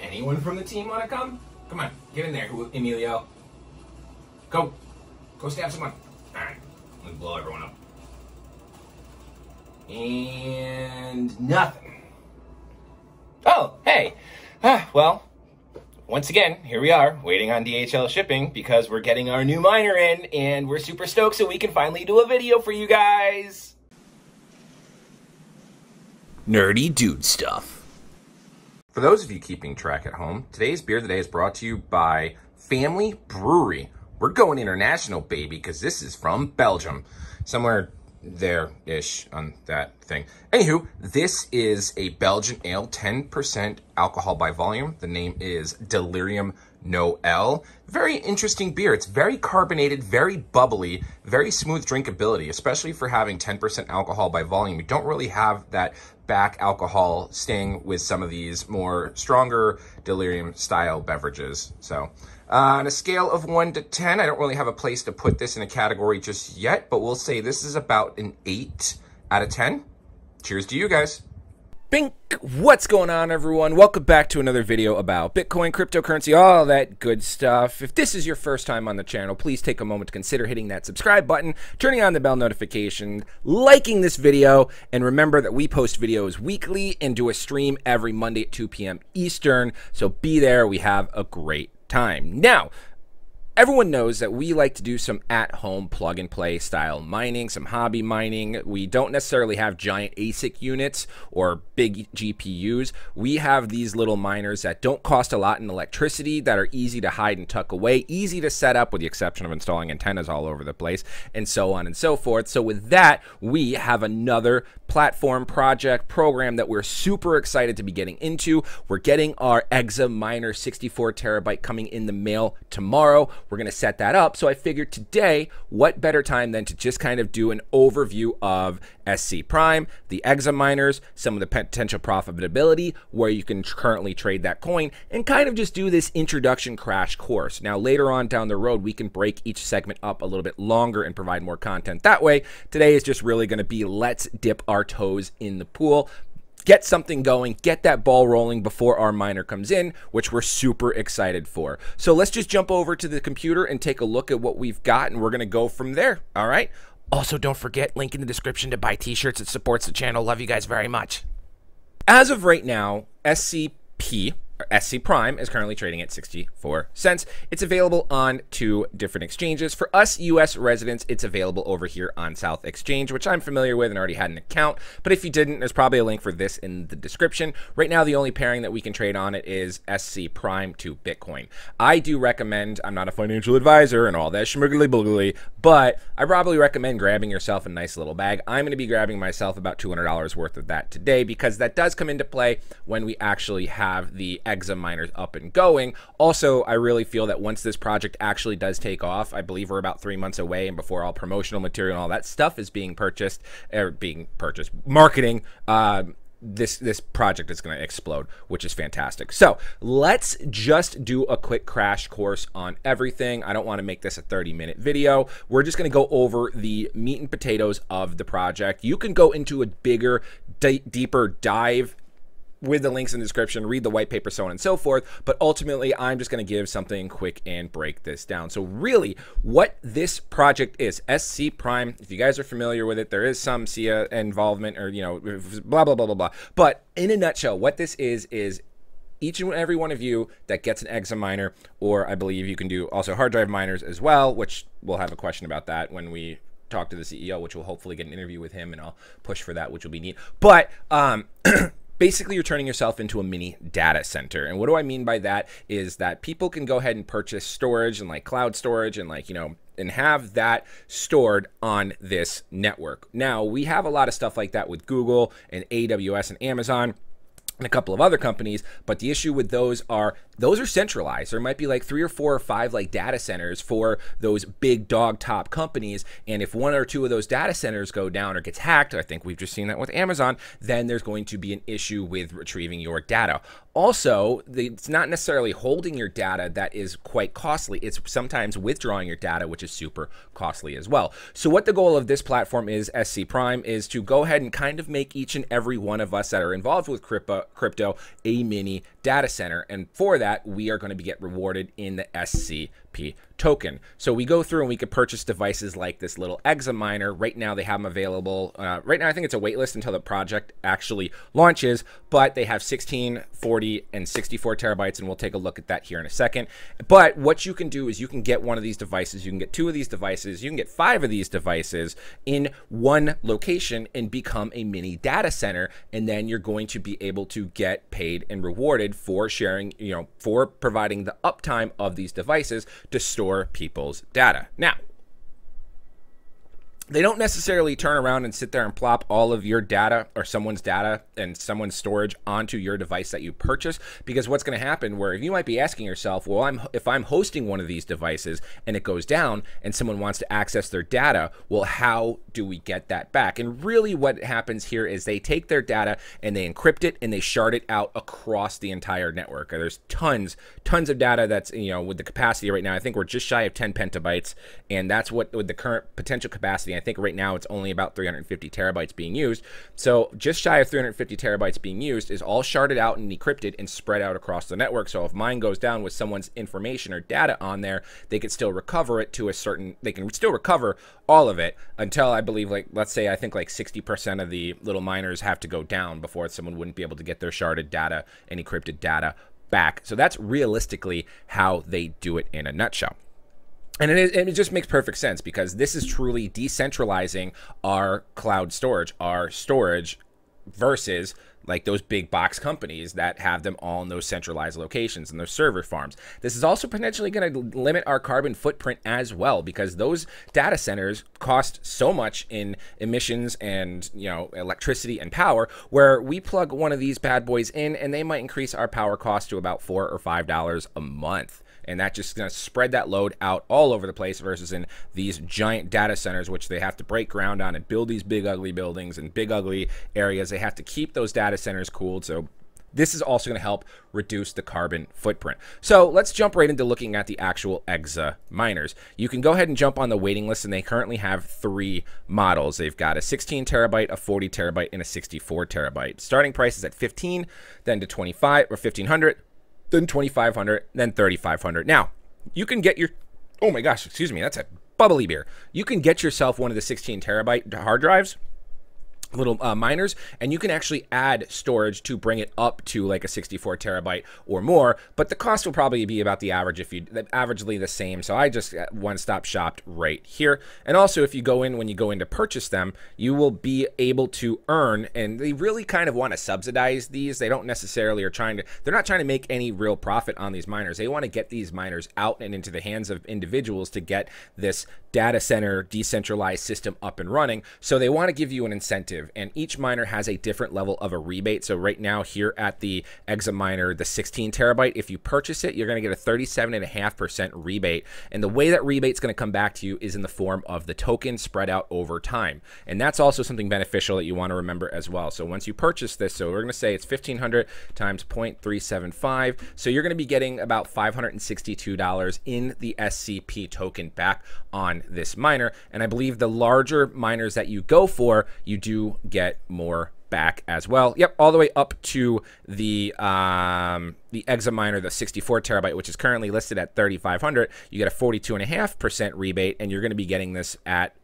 anyone from the team want to come? Come on, get in there, Emilio. Go stab someone. All right, let's blow everyone up. And nothing. Oh, hey. Well, once again, here we are, waiting on DHL shipping because we're getting our new miner in, and we're super stoked so we can finally do a video for you guys. Nerdy dude stuff. For those of you keeping track at home, today's Beer of the Day is brought to you by Family Brewery. We're going international, baby, because this is from Belgium. Somewhere there-ish on that thing. Anywho, this is a Belgian ale, 10% alcohol by volume. The name is Delirium Noel. Very interesting beer. It's very carbonated, very bubbly, very smooth drinkability, especially for having 10% alcohol by volume. You don't really have that back alcohol sting with some of these more stronger delirium style beverages. So on a scale of 1 to 10, I don't really have a place to put this in a category just yet, but we'll say this is about an 8 out of 10. Cheers to you guys. Bink! What's going on, everyone? Welcome back to another video about Bitcoin, cryptocurrency, all that good stuff. If this is your first time on the channel, please take a moment to consider hitting that subscribe button, turning on the bell notification, liking this video, and remember that we post videos weekly and do a stream every Monday at 2 p.m. Eastern, so be there. We have a great time. Now, everyone knows that we like to do some at-home plug-and-play style mining, some hobby mining. We don't necessarily have giant ASIC units or big GPUs. We have these little miners that don't cost a lot in electricity, that are easy to hide and tuck away, easy to set up with the exception of installing antennas all over the place, and so on and so forth. So with that, we have another platform project program that we're super excited to be getting into. We're getting our Xaminer 64 terabyte coming in the mail tomorrow. We're going to set that up. So I figured today, what better time than to just kind of do an overview of scprime, the EXA miners, some of the potential profitability, where you can currently trade that coin, and kind of just do this introduction crash course. Now, later on down the road, we can break each segment up a little bit longer and provide more content that way. Today is just really going to be let's dip our toes in the pool, get something going, get that ball rolling before our miner comes in, which we're super excited for. So let's just jump over to the computer and take a look at what we've got, and we're going to go from there. All right. Also, don't forget, link in the description to buy t-shirts. It supports the channel. Love you guys very much. As of right now, scprime is currently trading at 64 cents. It's available on 2 different exchanges. For us US residents, it's available over here on SouthXchange, which I'm familiar with and already had an account. But if you didn't, there's probably a link for this in the description. Right now, the only pairing that we can trade on it is scprime to Bitcoin. I do recommend, I'm not a financial advisor and all that schmuggly boogly, but I probably recommend grabbing yourself a nice little bag. I'm going to be grabbing myself about $200 worth of that today because that does come into play when we actually have the EXA miners up and going. Also, I really feel that once this project actually does take off, I believe we're about 3 months away, and before all promotional material and all that stuff is being purchased, marketing, this project is going to explode, which is fantastic. So let's just do a quick crash course on everything. I don't want to make this a 30-minute video. We're just going to go over the meat and potatoes of the project. You can go into a bigger, deeper dive with the links in the description, read the white paper, so on and so forth. But ultimately, I'm just going to give something quick and break this down. So really, what this project is, scprime, if you guys are familiar with it, there is some SIA involvement or, you know, blah, blah, blah, blah, blah. But in a nutshell, what this is each and every one of you that gets an EXA miner, or I believe you can do also hard drive miners as well, which we'll have a question about that when we talk to the CEO, which we'll hopefully get an interview with him, and I'll push for that, which will be neat. But basically, you're turning yourself into a mini data center. And what do I mean by that is that people can go ahead and purchase storage and like cloud storage and like, you know, and have that stored on this network. Now, we have a lot of stuff like that with Google and AWS and Amazon and a couple of other companies, but the issue with those are centralized. There might be like 3 or 4 or 5 like data centers for those big dog top companies, and if 1 or 2 of those data centers go down or gets hacked, I think we've just seen that with Amazon, then there's going to be an issue with retrieving your data. Also, it's not necessarily holding your data that is quite costly. It's sometimes withdrawing your data, which is super costly as well. So what the goal of this platform is, scprime, is to go ahead and kind of make each and every one of us that are involved with crypto a mini data center. And for that, we are going to get rewarded in the SCP token. So we go through and we could purchase devices like this little Xaminer. Right now they have them available. Right now I think it's a waitlist until the project actually launches, but they have 16, 40, and 64 terabytes, and we'll take a look at that here in a second. But what you can do is you can get one of these devices, you can get 2 of these devices, you can get 5 of these devices in one location and become a mini data center, and then you're going to be able to get paid and rewarded for sharing, for providing the uptime of these devices to store people's data. Now, they don't necessarily turn around and sit there and plop all of your data or someone's data and someone's storage onto your device that you purchase, because what's going to happen, where you might be asking yourself, well, if I'm hosting one of these devices and it goes down and someone wants to access their data, well, how do we get that back? And really what happens here is they take their data and they encrypt it and they shard it out across the entire network. There's tons of data that's, with the capacity right now, I think we're just shy of 10 petabytes, and that's what with the current potential capacity. I think right now it's only about 350 terabytes being used. So just shy of 350 terabytes being used is all sharded out and decrypted and spread out across the network. So if mine goes down with someone's information or data on there, they could still recover it to a certain, they can still recover all of it until I believe, like, let's say, I think like 60% of the little miners have to go down before someone wouldn't be able to get their sharded data and encrypted data back. So that's realistically how they do it in a nutshell. And it just makes perfect sense, because this is truly decentralizing our cloud storage, our storage, versus like those big box companies that have them all in those centralized locations and those server farms. This is also potentially going to limit our carbon footprint as well, because those data centers cost so much in emissions and, electricity and power, where we plug one of these bad boys in and they might increase our power cost to about $4 or $5 a month. And that's just going to spread that load out all over the place, versus in these giant data centers, which they have to break ground on and build these big ugly buildings and big ugly areas. They have to keep those data centers cooled. So this is also going to help reduce the carbon footprint. So let's jump right into looking at the actual EXA miners. You can go ahead and jump on the waiting list, and they currently have 3 models. They've got a 16 terabyte, a 40 terabyte, and a 64 terabyte. Starting price is at 15, then to 25 or 1500. Then 2,500, then 3,500. Now, you can get your, oh my gosh, excuse me, that's a bubbly beer. You can get yourself one of the 16 terabyte hard drives, little miners, and you can actually add storage to bring it up to like a 64 terabyte or more, but the cost will probably be about the average, averagely the same. So I just one-stop shopped right here. And also, if you go in, when you go in to purchase them, you will be able to earn, and they really kind of want to subsidize these. They don't necessarily they're not trying to make any real profit on these miners. They want to get these miners out and into the hands of individuals to get this data center decentralized system up and running. So they want to give you an incentive, and each miner has a different level of a rebate. So right now here at the Xaminer, the 16 terabyte, if you purchase it, you're going to get a 37.5% rebate. And the way that rebate's going to come back to you is in the form of the token spread out over time. And that's also something beneficial that you want to remember as well. So once you purchase this, so we're going to say it's 1,500 times 0.375. So you're going to be getting about $562 in the SCP token back on this miner. And I believe the larger miners that you go for, you do get more back as well. Yep, all the way up to the Xaminer, the 64 terabyte, which is currently listed at 3,500. You get a 42.5% rebate, and you're going to be getting this at,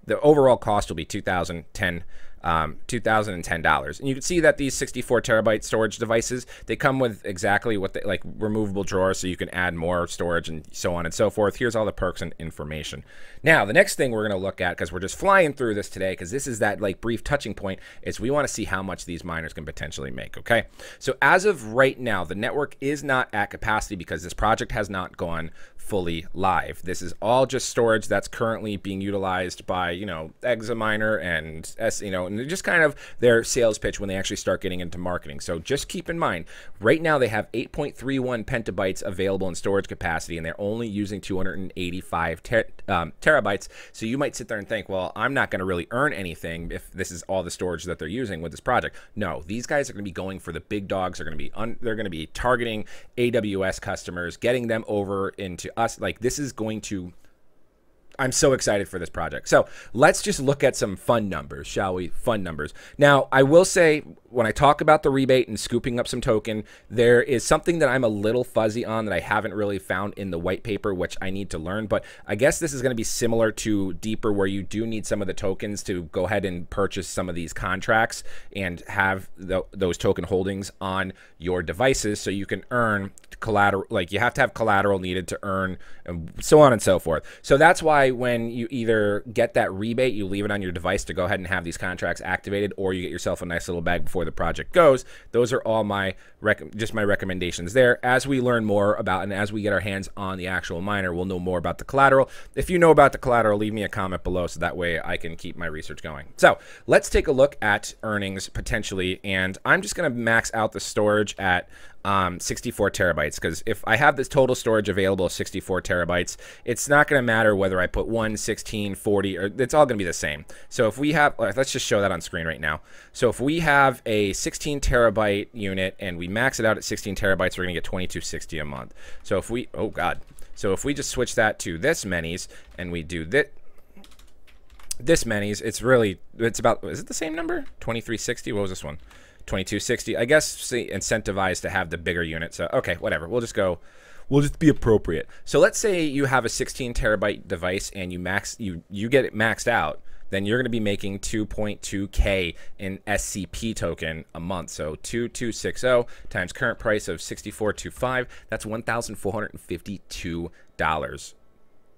the overall cost will be $2,010. $2,010. And you can see that these 64 terabyte storage devices, they come with exactly what they like, removable drawers, so you can add more storage and so on and so forth. Here's all the perks and information. Now, the next thing we're going to look at, because we're just flying through this today, because this is that like brief touching point, is we want to see how much these miners can potentially make. Okay, so as of right now, the network is not at capacity because this project has not gone fully live. This is all just storage that's currently being utilized by, Xaminer and and just kind of their sales pitch when they actually start getting into marketing. So just keep in mind, right now they have 8.31 petabytes available in storage capacity, and they're only using 285 terabytes. So you might sit there and think, well, I'm not going to really earn anything if this is all the storage that they're using with this project. No, these guys are going to be going for the big dogs. They're going to be targeting AWS customers, getting them over into us. Like, this is going to, I'm so excited for this project. So let's just look at some fun numbers, shall we? Fun numbers. Now, I will say, when I talk about the rebate and scooping up some token, there is something that I'm a little fuzzy on that I haven't really found in the white paper, which I need to learn. But I guess this is going to be similar to Deeper, where you do need some of the tokens to go ahead and purchase some of these contracts and have those token holdings on your devices so you can earn collateral. Like, you have to have collateral needed to earn, and so on and so forth. So that's why when you either get that rebate, you leave it on your device to go ahead and have these contracts activated, or you get yourself a nice little bag before the project goes. Those are all my recommendations there. As we learn more about, and as we get our hands on the actual miner, we'll know more about the collateral. If you know about the collateral, leave me a comment below so that way I can keep my research going. So let's take a look at earnings potentially, and I'm just going to max out the storage at 64 terabytes, because if I have this total storage available of 64 terabytes, it's not going to matter whether I put 1, 16, 40, or it's all going to be the same. So if we have, let's just show that on screen right now. So if we have a 16 terabyte unit and we max it out at 16 terabytes, we're going to get 2260 a month. So if we, oh God, so if we just switch that to this many's and we do this many's, it's about, is it the same number? 2360, what was this one? 2260. I guess incentivized to have the bigger unit. So okay, whatever. We'll just be appropriate. So let's say you have a 16 terabyte device and you get it maxed out. Then you're going to be making 2.2K in SCP token a month. So 2260 times current price of 64.25. That's $1,452.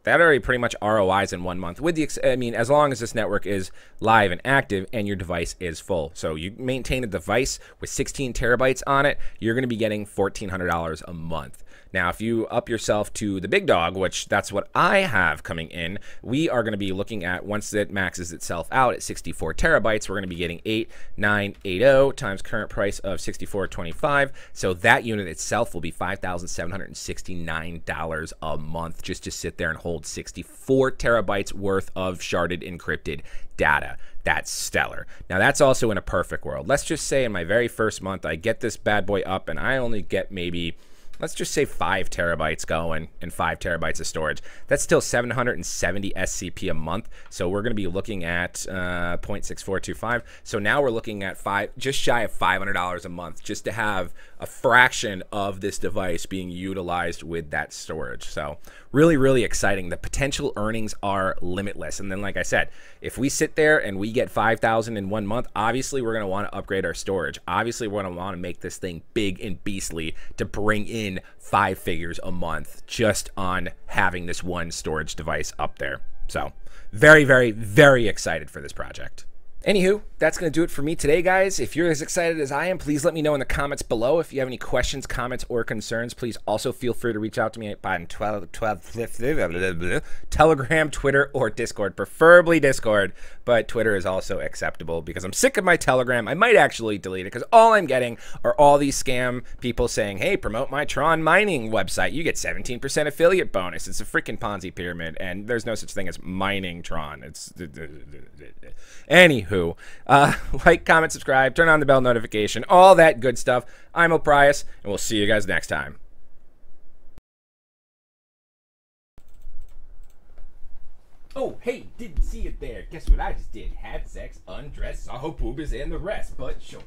That already pretty much ROIs in 1 month. With the, I mean, as long as this network is live and active and your device is full. So you maintain a device with 16 terabytes on it, you're going to be getting $1,400 a month. Now, if you up yourself to the big dog, which that's what I have coming in, we are going to be looking at, once it maxes itself out at 64 terabytes, we're going to be getting 8980 times current price of 64.25. So that unit itself will be $5,769 a month just to sit there and hold 64 terabytes worth of sharded encrypted data. That's stellar. Now, that's also in a perfect world. Let's just say in my very first month, I get this bad boy up and I only get maybe, let's just say 5 terabytes going and 5 terabytes of storage. That's still 770 SCP a month. So we're going to be looking at 0.6425. So now we're looking at just shy of $500 a month just to have a fraction of this device being utilized with that storage. So really, really exciting. The potential earnings are limitless. And then, like I said, if we sit there and we get 5,000 in 1 month, obviously we're going to want to upgrade our storage. Obviously, we're going to want to make this thing big and beastly to bring in 5 figures a month just on having this one storage device up there. So very, very, very excited for this project. Anywho, that's going to do it for me today, guys. If you're as excited as I am, please let me know in the comments below. If you have any questions, comments, or concerns, please also feel free to reach out to me on Telegram, Twitter, or Discord. Preferably Discord, but Twitter is also acceptable because I'm sick of my Telegram. I might actually delete it because all I'm getting are all these scam people saying, hey, promote my Tron mining website. You get 17% affiliate bonus. It's a freaking Ponzi pyramid, and there's no such thing as mining Tron. It's Anywho, like, comment, subscribe, turn on the bell notification, all that good stuff. I'm Oprius, and we'll see you guys next time. Oh, hey, didn't see it there. Guess what I just did? Had sex, undressed, saw her boobies and the rest, but sure.